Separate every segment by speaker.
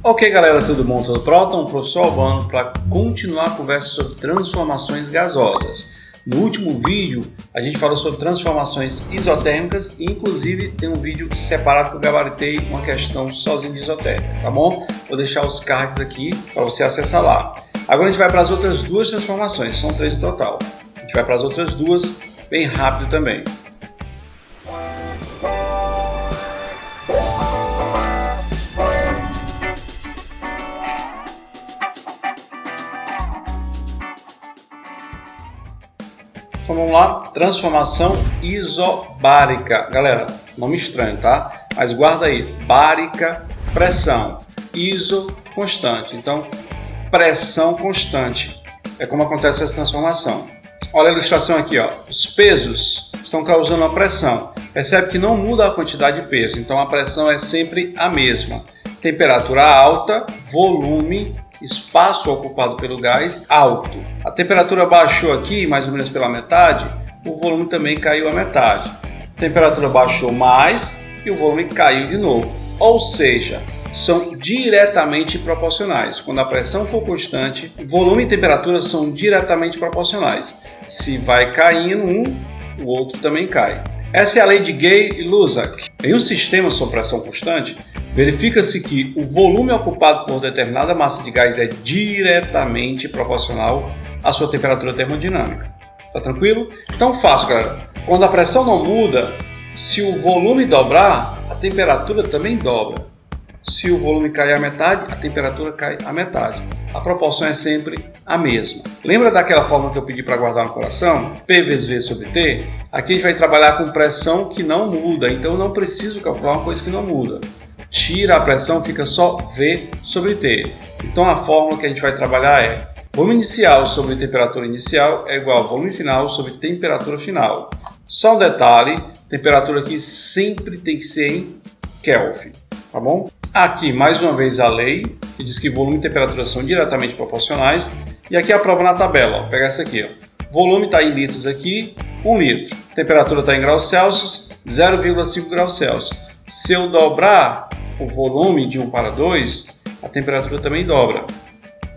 Speaker 1: Ok, galera, tudo bom? Tudo pronto? Então, professor Albano para continuar a conversa sobre transformações gasosas. No último vídeo, a gente falou sobre transformações isotérmicas e, inclusive, tem um vídeo separado que eu gabaritei uma questão sozinho de isotérmica, tá bom? Vou deixar os cards aqui para você acessar lá. Agora a gente vai para as outras duas transformações, são 3 no total. A gente vai para as outras duas bem rápido também. Então vamos lá, transformação isobárica. Galera, nome estranho, tá? Mas guarda aí, bárica, pressão, iso, constante. Então, pressão constante é como acontece essa transformação. Olha a ilustração aqui, ó. Os pesos estão causando uma pressão. Percebe que não muda a quantidade de peso, então a pressão é sempre a mesma. Temperatura alta, volume, espaço ocupado pelo gás alto. A temperatura baixou aqui mais ou menos pela metade, o volume também caiu a metade. A temperatura baixou mais e o volume caiu de novo. Ou seja, são diretamente proporcionais. Quando a pressão for constante, volume e temperatura são diretamente proporcionais. Se vai caindo um, o outro também cai. Essa é a lei de Gay e Lussac. Em um sistema sob pressão constante, verifica-se que o volume ocupado por determinada massa de gás é diretamente proporcional à sua temperatura termodinâmica. Tá tranquilo? Então fácil, galera. Quando a pressão não muda, se o volume dobrar, a temperatura também dobra. Se o volume cair à metade, a temperatura cai à metade. A proporção é sempre a mesma. Lembra daquela fórmula que eu pedi para guardar no coração? P vezes V sobre T? Aqui a gente vai trabalhar com pressão que não muda, então eu não preciso calcular uma coisa que não muda. Tira a pressão, fica só V sobre T. Então a fórmula que a gente vai trabalhar é volume inicial sobre temperatura inicial é igual a volume final sobre temperatura final. Só um detalhe, temperatura aqui sempre tem que ser em Kelvin, tá bom? Aqui mais uma vez a lei, que diz que volume e temperatura são diretamente proporcionais. E aqui a prova na tabela, ó. Vou pegar essa aqui, ó. Volume está em litros aqui, 1 litro. Temperatura está em graus Celsius, 0,5 graus Celsius. Se eu dobrar o volume de 1 para 2, a temperatura também dobra,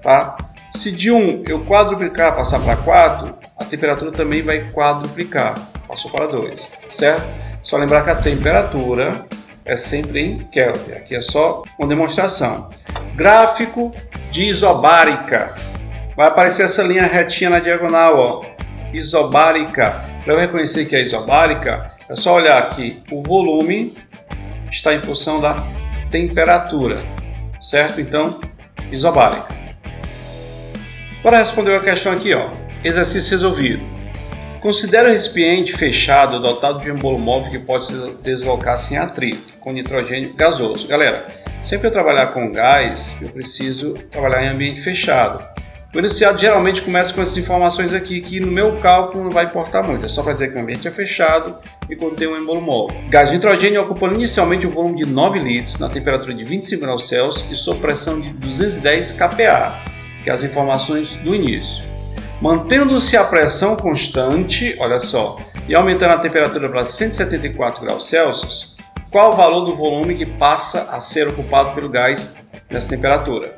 Speaker 1: tá? Se de 1 eu quadruplicar, passar para 4, a temperatura também vai quadruplicar, passou para 2, certo? Só lembrar que a temperatura é sempre em Kelvin, aqui é só uma demonstração. Gráfico de isobárica, vai aparecer essa linha retinha na diagonal, ó, isobárica. Para eu reconhecer que é isobárica, é só olhar aqui, o volume está em função da temperatura, certo? Então, isobárica. Bora responder a questão aqui, ó. Exercício resolvido. Considere o recipiente fechado dotado de um embolo móvel que pode se deslocar sem atrito, com nitrogênio gasoso. Galera, sempre eu trabalhar com gás, eu preciso trabalhar em ambiente fechado. O enunciado geralmente começa com essas informações aqui, que no meu cálculo não vai importar muito. É só para dizer que o ambiente é fechado e contém um embolo móvel. Gás de nitrogênio ocupa inicialmente um volume de 9 litros, na temperatura de 25 graus Celsius e sob pressão de 210 kPa, que é as informações do início. Mantendo-se a pressão constante, olha só, e aumentando a temperatura para 174 graus Celsius, qual o valor do volume que passa a ser ocupado pelo gás nessa temperatura?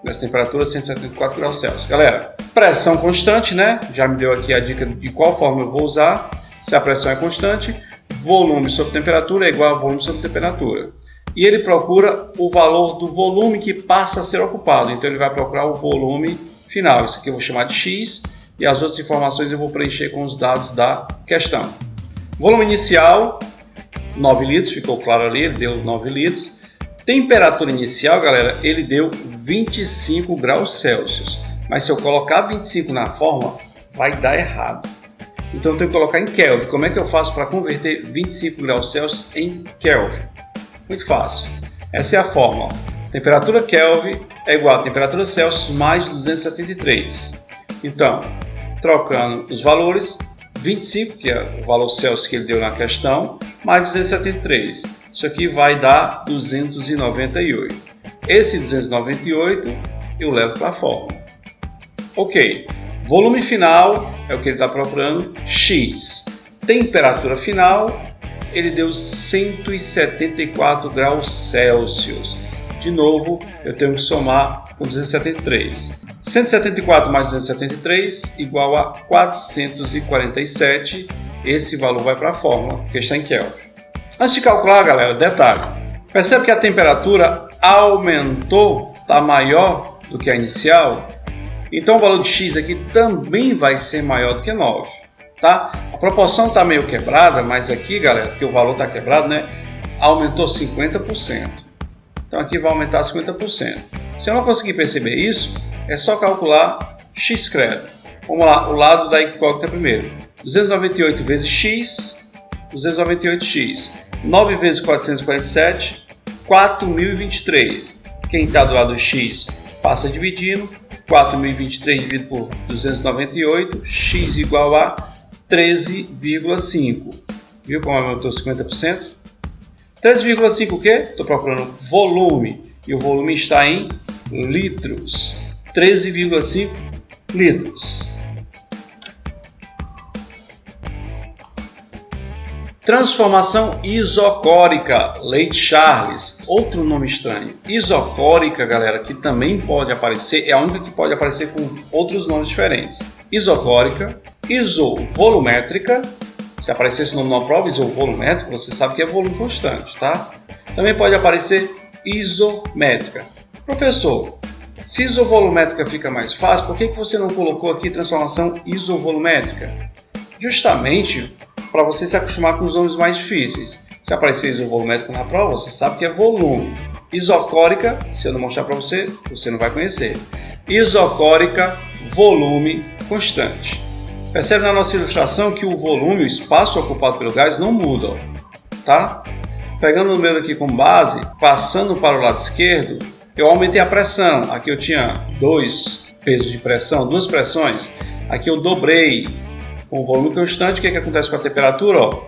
Speaker 1: Nessa temperatura 174 graus Celsius. Galera, pressão constante, né? Já me deu aqui a dica de qual forma eu vou usar. Se a pressão é constante, volume sobre temperatura é igual a volume sobre temperatura. E ele procura o valor do volume que passa a ser ocupado. Então ele vai procurar o volume final. Isso aqui eu vou chamar de X e as outras informações eu vou preencher com os dados da questão. Volume inicial, 9 litros, ficou claro ali, ele deu 9 litros. Temperatura inicial, galera, ele deu 25 graus Celsius. Mas se eu colocar 25 na fórmula, vai dar errado. Então eu tenho que colocar em Kelvin. Como é que eu faço para converter 25 graus Celsius em Kelvin? Muito fácil. Essa é a fórmula. Temperatura Kelvin é igual a temperatura Celsius mais 273. Então, trocando os valores, 25, que é o valor Celsius que ele deu na questão, mais 273. Isso aqui vai dar 298. Esse 298 eu levo para a fórmula. Ok. Volume final é o que ele está procurando, X. Temperatura final, ele deu 174 graus Celsius. de novo, eu tenho que somar com 273. 174 mais 273 igual a 447. Esse valor vai para a fórmula que está em Kelvin. Antes de calcular, galera, detalhe. Percebe que a temperatura aumentou, está maior do que a inicial? Então o valor de x aqui também vai ser maior do que 9. Tá? A proporção está meio quebrada, mas aqui, galera, porque o valor está quebrado, né? Aumentou 50%. Então aqui vai aumentar 50%. Se eu não conseguir perceber isso, é só calcular x credo. Vamos lá, o lado da incógnita primeiro. 298 vezes x, 298x. 9 vezes 447, 4.023. Quem está do lado do x passa dividindo. 4.023 dividido por 298, x igual a 13,5. Viu como aumentou 50%? 13,5 o quê? Estou procurando volume. E o volume está em litros. 13,5 litros. Transformação isocórica, Leydi-Charles, outro nome estranho. Isocórica, galera, que também pode aparecer, é a única que pode aparecer com outros nomes diferentes. Isocórica, isovolumétrica, se aparecer esse nome na prova, isovolumétrica, você sabe que é volume constante, tá? Também pode aparecer isométrica. Professor, se isovolumétrica fica mais fácil, por que você não colocou aqui transformação isovolumétrica? Justamente para você se acostumar com os nomes mais difíceis. Se aparecer isovolumétrico na prova, você sabe que é volume. Isocórica, se eu não mostrar para você, você não vai conhecer. Isocórica, volume constante. Percebe na nossa ilustração que o volume, o espaço ocupado pelo gás não muda, tá? Pegando o número aqui como base, passando para o lado esquerdo, eu aumentei a pressão. Aqui eu tinha 2 pesos de pressão, 2 pressões. Aqui eu dobrei. Com o volume constante, o que acontece com a temperatura? Ó,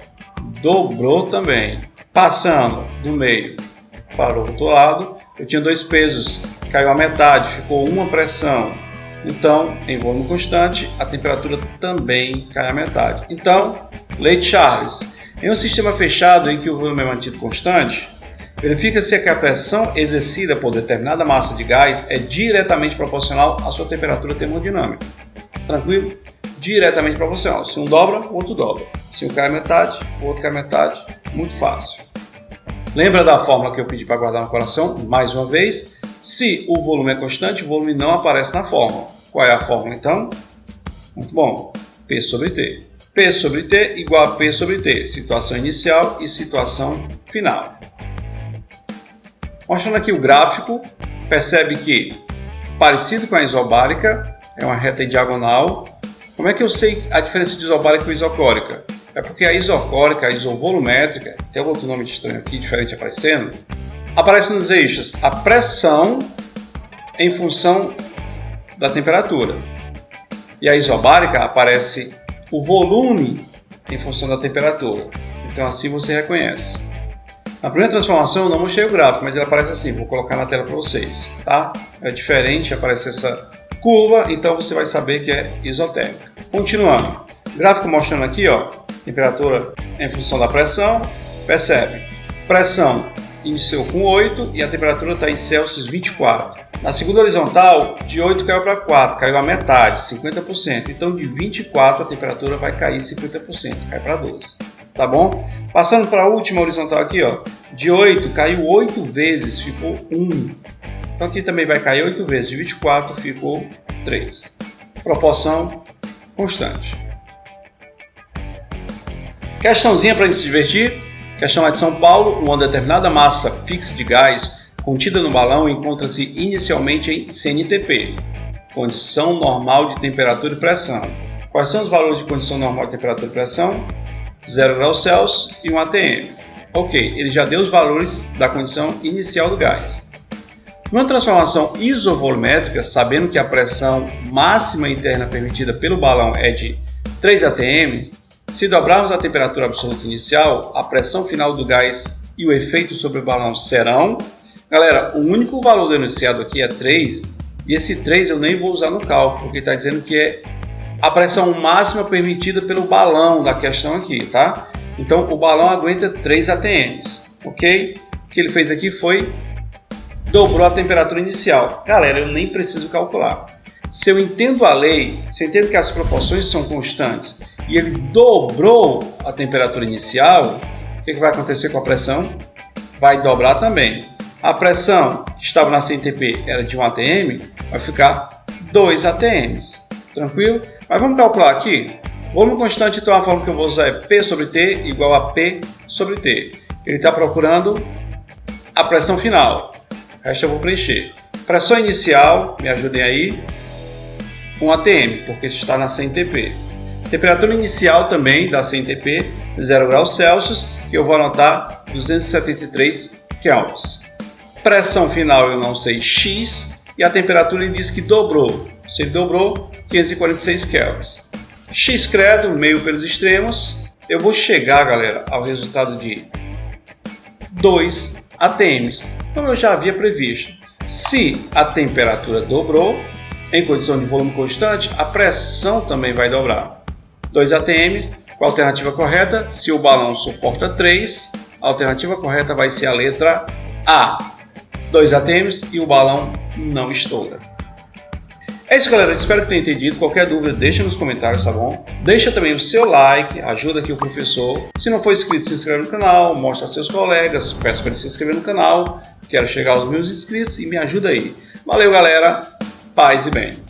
Speaker 1: dobrou também. Passando do meio para o outro lado, eu tinha 2 pesos, caiu a metade, ficou 1 pressão. Então, em volume constante, a temperatura também cai a metade. Então, Leydi-Charles, em um sistema fechado em que o volume é mantido constante, verifica-se que a pressão exercida por determinada massa de gás é diretamente proporcional à sua temperatura termodinâmica. Tranquilo? Diretamente proporcional. Se um dobra, o outro dobra. Se um cai a metade, o outro cai a metade. Muito fácil. Lembra da fórmula que eu pedi para guardar no coração? Mais uma vez, se o volume é constante, o volume não aparece na fórmula. Qual é a fórmula então? Muito bom. P sobre T. P sobre T igual a P sobre T. Situação inicial e situação final. Mostrando aqui o gráfico, percebe que, parecido com a isobárica, é uma reta em diagonal. Como é que eu sei a diferença de isobárica e isocórica? É porque a isocórica, a isovolumétrica, tem outro nome estranho aqui, diferente aparecendo, aparece nos eixos a pressão em função da temperatura. E a isobárica aparece o volume em função da temperatura. Então assim você reconhece. Na primeira transformação eu não mostrei o gráfico, mas ele aparece assim, vou colocar na tela para vocês. Tá? É diferente, aparece essa curva, então você vai saber que é isotérmica. Continuando, gráfico mostrando aqui, ó, temperatura em função da pressão, percebe, pressão iniciou com 8 e a temperatura está em Celsius 24. Na segunda horizontal, de 8 caiu para 4, caiu a metade, 50%. Então de 24 a temperatura vai cair 50%, cai para 12. Tá bom? Passando para a última horizontal aqui, ó, de 8 caiu 8 vezes, ficou 1. Então aqui também vai cair 8 vezes, de 24 ficou 3. Proporção constante. Questãozinha para a gente se divertir. Questão lá de São Paulo. Uma determinada massa fixa de gás contida no balão encontra-se inicialmente em CNTP, condição normal de temperatura e pressão. Quais são os valores de condição normal de temperatura e pressão? 0 graus Celsius e 1 atm. Ok, ele já deu os valores da condição inicial do gás. Numa transformação isovolumétrica, sabendo que a pressão máxima interna permitida pelo balão é de 3 atm, se dobrarmos a temperatura absoluta inicial, a pressão final do gás e o efeito sobre o balão serão... Galera, o único valor denunciado aqui é 3, e esse 3 eu nem vou usar no cálculo, porque está dizendo que é a pressão máxima permitida pelo balão da questão aqui, tá? Então o balão aguenta 3 atms, ok? O que ele fez aqui foi dobrou a temperatura inicial. Galera, eu nem preciso calcular. Se eu entendo a lei, se eu entendo que as proporções são constantes e ele dobrou a temperatura inicial, o que vai acontecer com a pressão? Vai dobrar também. A pressão que estava na CNTP era de 1 atm, vai ficar 2 atm. Tranquilo? Mas vamos calcular aqui. Volume constante, então a forma que eu vou usar é P sobre T igual a P sobre T. Ele está procurando a pressão final. O resto eu vou preencher. Pressão inicial, me ajudem aí, 1 atm, porque está na CNTP. Temperatura inicial também da CNTP, 0 graus Celsius, que eu vou anotar 273 kelvins. Pressão final eu não sei X, e a temperatura ele diz que dobrou. Se ele dobrou, 546 kelvins. X credo, meio pelos extremos, eu vou chegar, galera, ao resultado de 2 atms, como eu já havia previsto. Se a temperatura dobrou, em condição de volume constante, a pressão também vai dobrar. 2 atm, com a alternativa correta, se o balão suporta 3, a alternativa correta vai ser a letra A. 2 atms e o balão não estoura. É isso, galera. Espero que tenha entendido. Qualquer dúvida, deixa nos comentários, tá bom? Deixa também o seu like, ajuda aqui o professor. Se não for inscrito, se inscreve no canal, mostra aos seus colegas, peço para ele se inscrever no canal. Quero chegar aos meus inscritos e me ajuda aí. Valeu, galera. Paz e bem.